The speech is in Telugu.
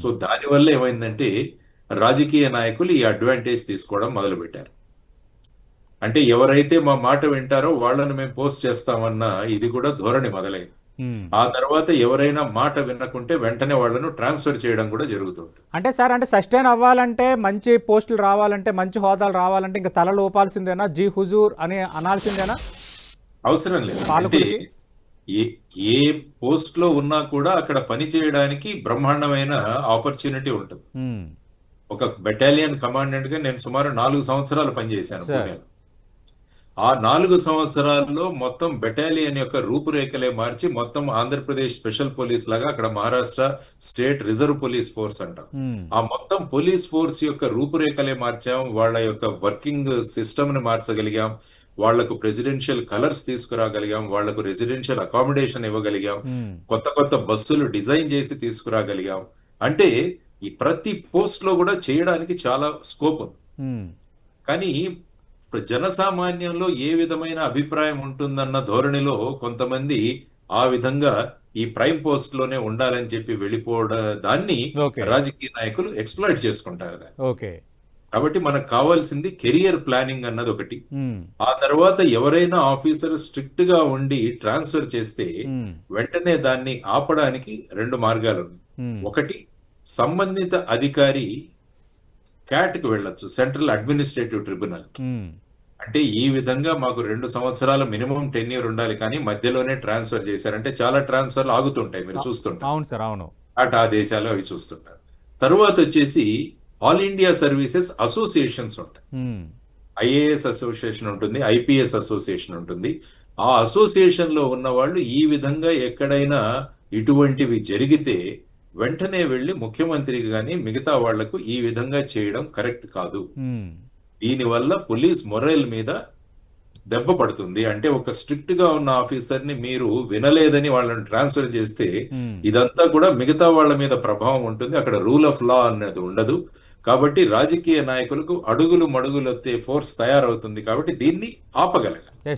సో దానివల్ల ఏమైందంటే రాజకీయ నాయకులు ఈ అడ్వాంటేజ్ తీసుకోవడం మొదలుపెట్టారు. అంటే ఎవరైతే మా మాట వింటారో వాళ్ళను మేము పోస్ట్ చేస్తామన్న ఇది కూడా ధోరణి మొదలైంది. ఆ తర్వాత ఎవరైనా మాట వినకుంటే వెంటనే వాళ్ళను ట్రాన్స్ఫర్ చేయడం కూడా జరుగుతుంది. అంటే సార్, అంటే సస్టైన్ అవ్వాలంటే, మంచి పోస్టులు రావాలంటే, మంచి హోదాలు రావాలంటే ఇంకా తలలు ఊపాల్సిందేనా, జీ హుజూర్ అని అనాల్సిందేనా? అవసరం లేదు. అంటే ఏ ఏ పోస్ట్ లో ఉన్నా కూడా అక్కడ పని చేయడానికి బ్రహ్మాండమైన ఆపర్చునిటీ ఉంటుంది. ఒక బెటాలియన్ కమాండెంట్ గా నేను సుమారు 4 సంవత్సరాలు పనిచేశాను పూణేలో. ఆ 4 సంవత్సరాల్లో మొత్తం బెటాలియన్ యొక్క రూపురేఖలే మార్చి మొత్తం ఆంధ్రప్రదేశ్ స్పెషల్ పోలీస్ లాగా అక్కడ Maharashtra state reserve police force అంటాం. ఆ మొత్తం పోలీస్ ఫోర్స్ యొక్క రూపురేఖలే మార్చాం. వాళ్ళ యొక్క వర్కింగ్ సిస్టమ్ ని మార్చగలిగాం. వాళ్లకు ప్రెసిడెన్షియల్ కలర్స్ తీసుకురాగలిగాం. వాళ్లకు రెసిడెన్షియల్ అకామిడేషన్ ఇవ్వగలిగాం. కొత్త కొత్త బస్సులు డిజైన్ చేసి తీసుకురాగలిగాం. అంటే ఈ ప్రతి పోస్ట్ లో కూడా చేయడానికి చాలా స్కోప్ ఉంది. కానీ జనసామాన్యంలో ఏ విధమైన అభిప్రాయం ఉంటుందన్న ధోరణిలో కొంతమంది ఆ విధంగా ఈ ప్రైమ్ పోస్ట్ లోనే ఉండాలని చెప్పి వెళ్ళిపోవడం, దాన్ని రాజకీయ నాయకులు ఎక్స్‌ప్లాయిట్ చేసుకుంటారు. కాబట్టి మనకు కావాల్సింది కెరియర్ ప్లానింగ్ అన్నది ఒకటి. ఆ తర్వాత ఎవరైనా ఆఫీసర్ స్ట్రిక్ట్ గా ఉండి ట్రాన్స్ఫర్ చేస్తే వెంటనే దాన్ని ఆపడానికి 2 మార్గాలు ఉన్నాయి. ఒకటి, సంబంధిత అధికారి క్యాట్ కి వెళ్ళొచ్చు, సెంట్రల్ అడ్మినిస్ట్రేటివ్ ట్రిబ్యునల్. అంటే ఈ విధంగా మాకు 2 సంవత్సరాల మినిమం టెన్యూర్ ఉండాలి, కానీ మధ్యలోనే ట్రాన్స్ఫర్ చేశారంటే చాలా ట్రాన్స్ఫర్లు ఆగుతుంటాయి, మీరు చూస్తుంటారు. అటు ఆ దేశాలు అవి చూస్తుంటారు. తరువాత వచ్చేసి ఆల్ ఇండియా సర్వీసెస్ అసోసియేషన్స్ ఉంటాయి. ఐఏఎస్ అసోసియేషన్ ఉంటుంది, ఐపీఎస్ అసోసియేషన్ ఉంటుంది. ఆ అసోసియేషన్ లో ఉన్న వాళ్ళు ఈ విధంగా ఎక్కడైనా ఇటువంటివి జరిగితే వెంటనే వెళ్లి ముఖ్యమంత్రికి గాని మిగతా వాళ్లకు ఈ విధంగా చేయడం కరెక్ట్ కాదు. దీనివల్ల పోలీస్ మొరల్ మీద దెబ్బ పడుతుంది. అంటే ఒక స్ట్రిక్ట్ గా ఉన్న ఆఫీసర్ ని మీరు వినలేదని వాళ్ళని ట్రాన్స్ఫర్ చేస్తే ఇదంతా కూడా మిగతా వాళ్ళ మీద ప్రభావం ఉంటుంది. అక్కడ రూల్ ఆఫ్ లా అన్నది ఉండదు. కాబట్టి రాజకీయ నాయకులకు అడుగులు మడుగులొత్తే ఫోర్స్ తయారవుతుంది. కాబట్టి దీన్ని ఆపగలగాలి.